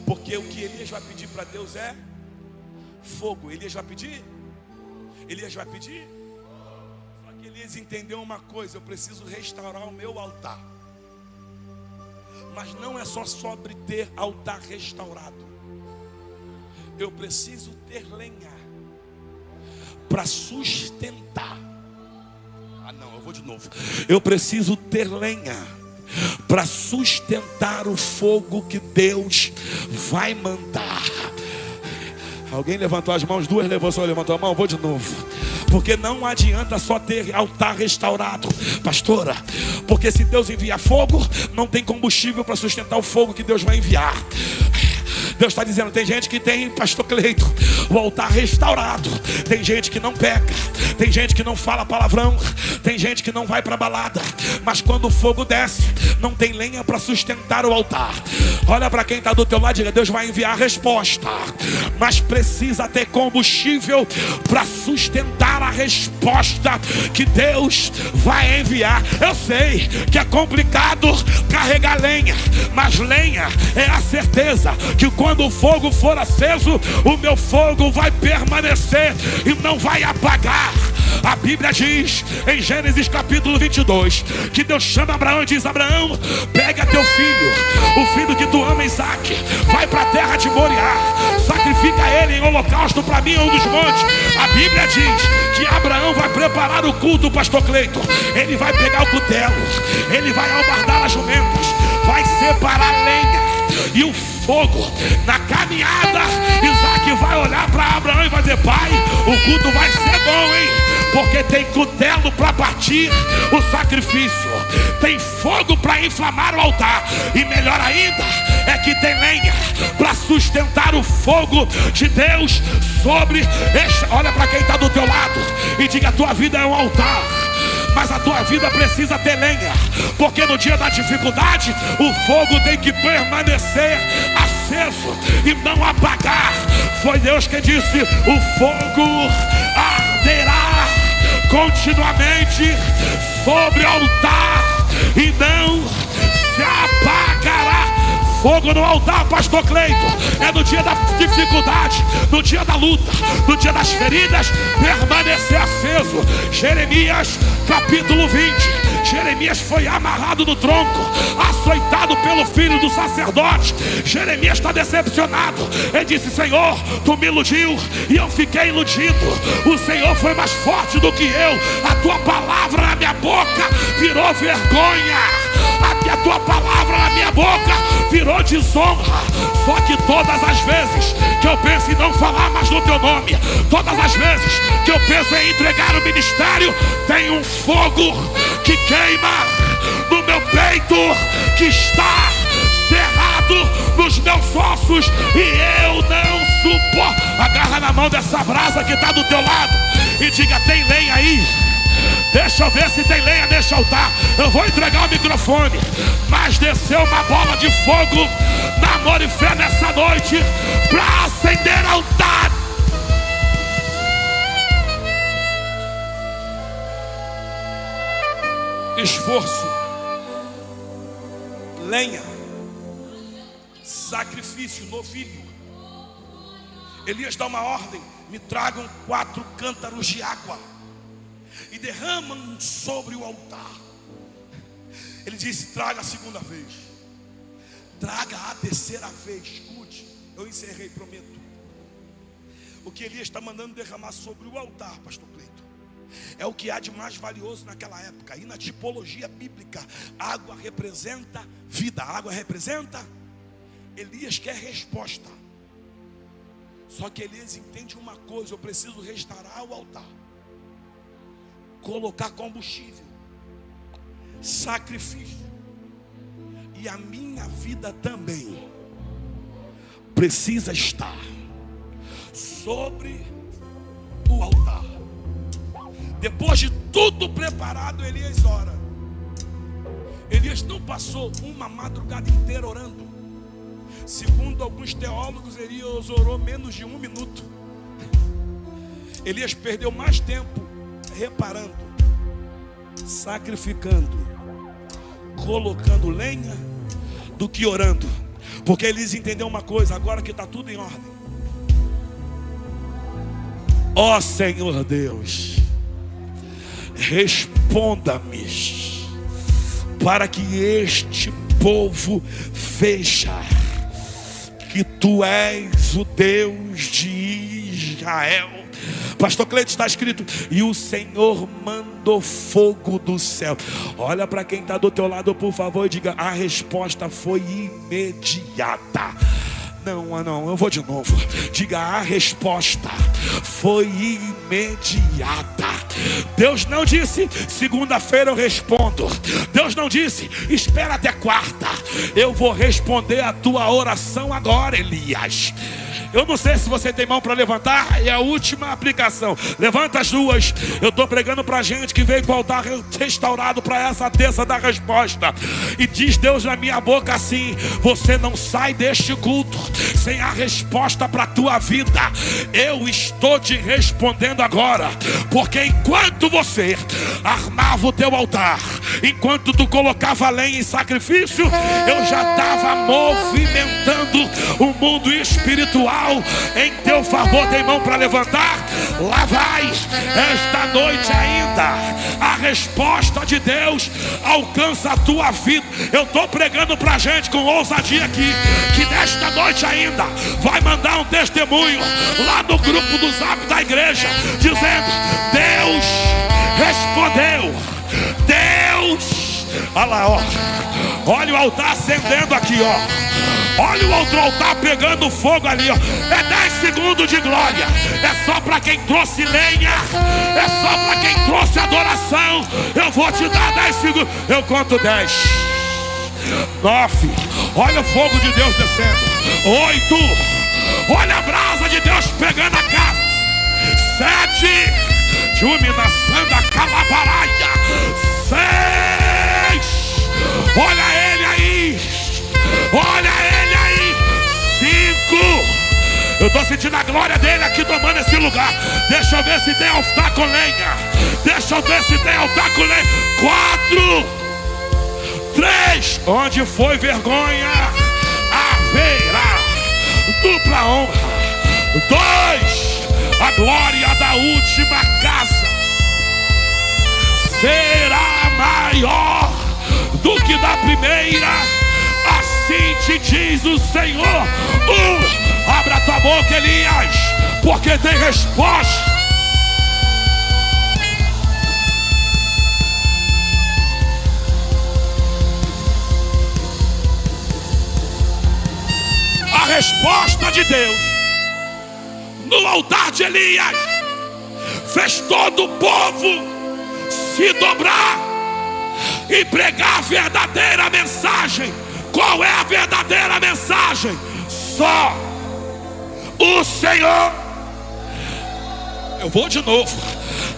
porque o que Elias vai pedir para Deus é fogo. Elias vai pedir. Só que Elias entendeu uma coisa: eu preciso restaurar o meu altar. Mas não é só sobre ter altar restaurado. Eu preciso ter lenha para sustentar. Eu vou de novo. Eu preciso ter lenha para sustentar o fogo que Deus vai mandar. Alguém levantou as mãos? 2 levantou a mão. Vou de novo. Porque não adianta só ter altar restaurado, pastora, porque se Deus enviar fogo, não tem combustível para sustentar o fogo que Deus vai enviar. Deus está dizendo: tem gente que tem, pastor Cleito, o altar restaurado. Tem gente que não peca, tem gente que não fala palavrão, tem gente que não vai para balada, mas quando o fogo desce, não tem lenha para sustentar o altar. Olha para quem está do teu lado e diga: Deus vai enviar a resposta, mas precisa ter combustível para sustentar a resposta que Deus vai enviar. Eu sei que é complicado carregar lenha, mas lenha é a certeza que quando o fogo for aceso, o meu fogo vai permanecer e não vai apagar. A Bíblia diz em Gênesis capítulo 22 que Deus chama Abraão e diz: Abraão, pega teu filho, o filho que tu ama, Isaque, vai para a terra de Moriá, sacrifica ele em holocausto para mim em um dos montes. A Bíblia diz que Abraão vai preparar o culto, pastor Cleiton. Ele vai pegar o cutelo, ele vai albardar as jumentas, vai separar lenha e o fogo. Na caminhada, Isaque vai olhar para Abraão e vai dizer: pai, o culto vai ser bom, hein? Porque tem cutelo para partir o sacrifício, tem fogo para inflamar o altar, e melhor ainda é que tem lenha para sustentar o fogo de Deus sobre este. Olha para quem está do teu lado e diga: a tua vida é um altar, mas a tua vida precisa ter lenha, porque no dia da dificuldade o fogo tem que permanecer aceso e não apagar. Foi Deus que disse: o fogo arderá continuamente sobre o altar e não se apagará. Fogo no altar, pastor Cleiton, é no dia da dificuldade, no dia da luta, no dia das feridas, permanecer aceso. Jeremias capítulo 20. Jeremias foi amarrado no tronco, açoitado pelo filho do sacerdote. Jeremias está decepcionado. Ele disse: Senhor, tu me iludiu e eu fiquei iludido. O Senhor foi mais forte do que eu. A tua palavra na minha boca virou vergonha. A tua palavra na minha boca virou desonra. Só que todas as vezes que eu penso em não falar mais no teu nome, todas as vezes que eu penso em entregar o ministério, tem um fogo que queima no meu peito, que está cerrado nos meus ossos, e eu não suporto. Agarra na mão dessa brasa que está do teu lado e diga: tem lenha aí? Deixa eu ver se tem lenha nesse altar. Eu vou entregar o microfone, mas desceu uma bola de fogo na Amor e Fé nessa noite para acender altar. Esforço, lenha, sacrifício, novilho. Elias dá uma ordem: me tragam 4 cântaros de água e derramam sobre o altar. Ele disse: traga a segunda vez, traga a terceira vez. Escute, eu encerrei, prometo. O que Elias está mandando derramar sobre o altar, pastor Cleiton, é o que há de mais valioso naquela época. E na tipologia bíblica, água representa vida, água representa. Elias quer resposta. Só que Elias entende uma coisa: eu preciso restaurar o altar, colocar combustível, sacrifício, e a minha vida também precisa estar sobre o altar. Depois de tudo preparado, Elias ora. Elias não passou uma madrugada inteira orando. Segundo alguns teólogos, Elias orou menos de 1 minuto. Elias perdeu mais tempo reparando, sacrificando, colocando lenha, do que orando. Porque Elias entendeu uma coisa: agora que está tudo em ordem, ó Senhor Deus, responda-me, para que este povo veja que tu és o Deus de Israel. Pastor Cleiton, está escrito: e o Senhor mandou fogo do céu. Olha para quem está do teu lado, por favor, e diga: a resposta foi imediata. Não, eu vou de novo. Diga: a resposta foi imediata. Deus não disse: segunda-feira eu respondo. Deus não disse: espera até quarta. Eu vou responder a tua oração agora, Elias. Eu não sei se você tem mão para levantar. É a última aplicação. Levanta as duas. Eu estou pregando para gente que veio com o altar restaurado para essa terça da resposta. E diz Deus na minha boca assim: você não sai deste culto sem a resposta para a tua vida. Eu estou te respondendo agora. Porque enquanto você armava o teu altar, enquanto tu colocava lenha em sacrifício, eu já estava movimentando o mundo espiritual em teu favor. Tem mão para levantar? Lá vai, esta noite ainda a resposta de Deus alcança a tua vida. Eu estou pregando para gente com ousadia aqui, que nesta noite ainda vai mandar um testemunho lá no grupo do Zap da igreja, dizendo: Deus respondeu. Deus, olha lá, ó. Olha o altar acendendo aqui, ó. Olha o outro altar pegando fogo ali, ó. É 10 segundos de glória. É só para quem trouxe lenha. É só para quem trouxe adoração. Eu vou te dar 10 segundos. Eu conto 10, 9. Olha o fogo de Deus descendo. 8. Olha a brasa de Deus pegando a casa. 7. Juminação da calabaraia. 6. Olha ele aí. Olha ele aí. 5. Eu estou sentindo a glória dele aqui tomando esse lugar. Deixa eu ver se tem altar com lenha. Deixa eu ver se tem altar com lenha. 4. 3. Onde foi vergonha, haverá dupla honra. 2. A glória da última casa será maior do que da primeira. Assim te diz o Senhor. Abra tua boca, Elias, porque tem resposta. A resposta de Deus no altar de Elias fez todo o povo se dobrar e pregar a verdadeira mensagem. Qual é a verdadeira mensagem? Só o Senhor. Eu vou de novo.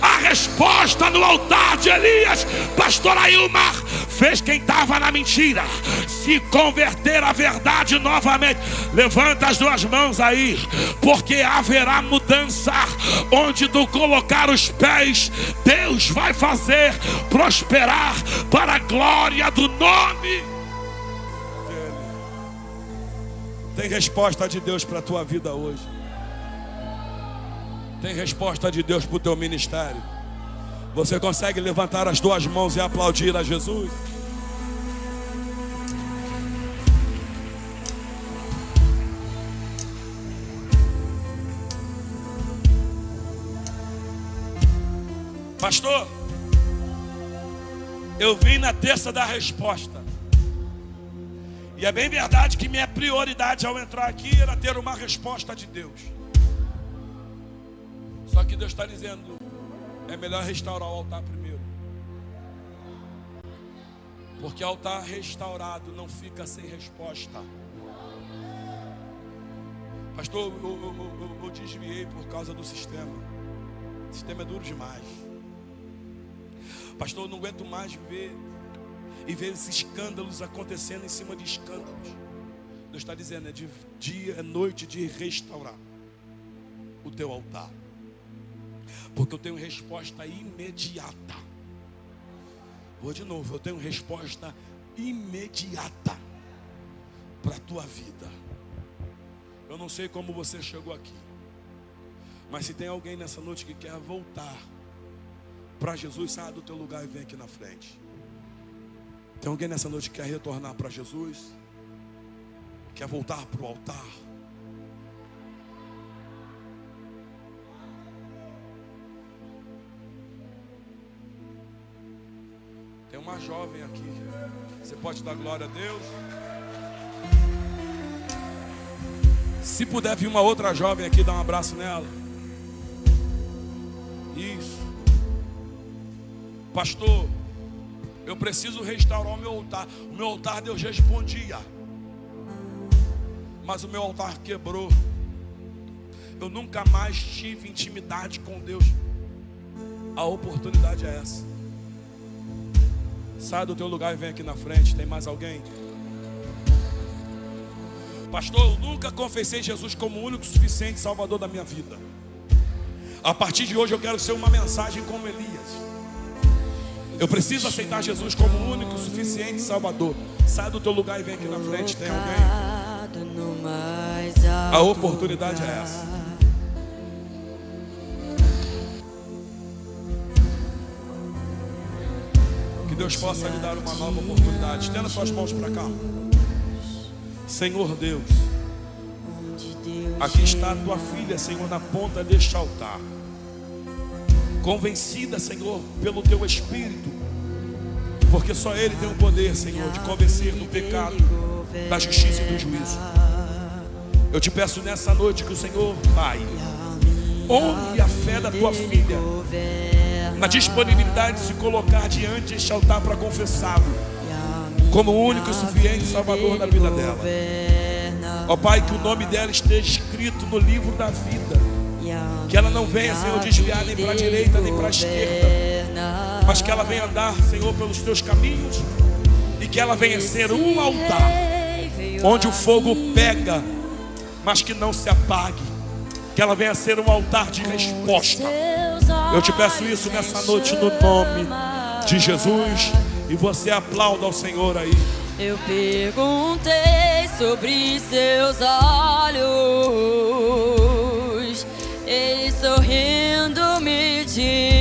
A resposta no altar de Elias, pastor Ailmar, fez quem estava na mentira se converter à verdade novamente. Levanta as duas mãos aí, porque haverá mudança. Onde tu colocar os pés, Deus vai fazer prosperar para a glória do nome dele. Tem resposta de Deus para a tua vida hoje. Tem resposta de Deus para o teu ministério. Você consegue levantar as tuas mãos e aplaudir a Jesus? Pastor, eu vim na terça da resposta. E é bem verdade que minha prioridade ao entrar aqui era ter uma resposta de Deus. Só que Deus está dizendo: é melhor restaurar o altar primeiro. Porque altar restaurado não fica sem resposta. Pastor, eu desviei por causa do sistema. O sistema é duro demais. Pastor, eu não aguento mais ver esses escândalos acontecendo em cima de escândalos. Deus está dizendo: é de dia, é noite de restaurar o teu altar. Porque eu tenho resposta imediata. Vou de novo, eu tenho resposta imediata para a tua vida. Eu não sei como você chegou aqui, mas se tem alguém nessa noite que quer voltar para Jesus, saia do teu lugar e vem aqui na frente. Tem alguém nessa noite que quer retornar para Jesus? Quer voltar para o altar? Tem uma jovem aqui. Você pode dar glória a Deus? Se puder vir uma outra jovem aqui, dar um abraço nela. Isso. Pastor, eu preciso restaurar o meu altar. O meu altar Deus respondia, mas o meu altar quebrou. Eu nunca mais tive intimidade com Deus. A oportunidade é essa. Sai do teu lugar e vem aqui na frente. Tem mais alguém? Pastor, eu nunca confessei Jesus como o único suficiente Salvador da minha vida. A partir de hoje eu quero ser uma mensagem como Elias. Eu preciso aceitar Jesus como o único suficiente Salvador. Sai do teu lugar e vem aqui na frente. Tem alguém? A oportunidade é essa. Que Deus possa lhe dar uma nova oportunidade. Estenda suas mãos para cá. Senhor Deus, aqui está a tua filha, Senhor, na ponta deste altar, convencida, Senhor, pelo teu Espírito, porque só Ele tem o poder, Senhor, de convencer do pecado, da justiça e do juízo. Eu te peço nessa noite que o Senhor, Pai, honre a fé da tua filha, na disponibilidade de se colocar diante deste altar para confessá-lo como o único e suficiente Salvador da vida dela. Ó Pai, que o nome dela esteja escrito no livro da vida, que ela não venha, Senhor, desviar nem para a direita nem para a esquerda, mas que ela venha andar, Senhor, pelos teus caminhos, e que ela venha ser um altar onde o fogo pega, mas que não se apague, que ela venha ser um altar de resposta. Eu te peço isso nessa noite no nome de Jesus. E você aplauda ao Senhor aí. Eu perguntei sobre seus olhos, e sorrindo me disse: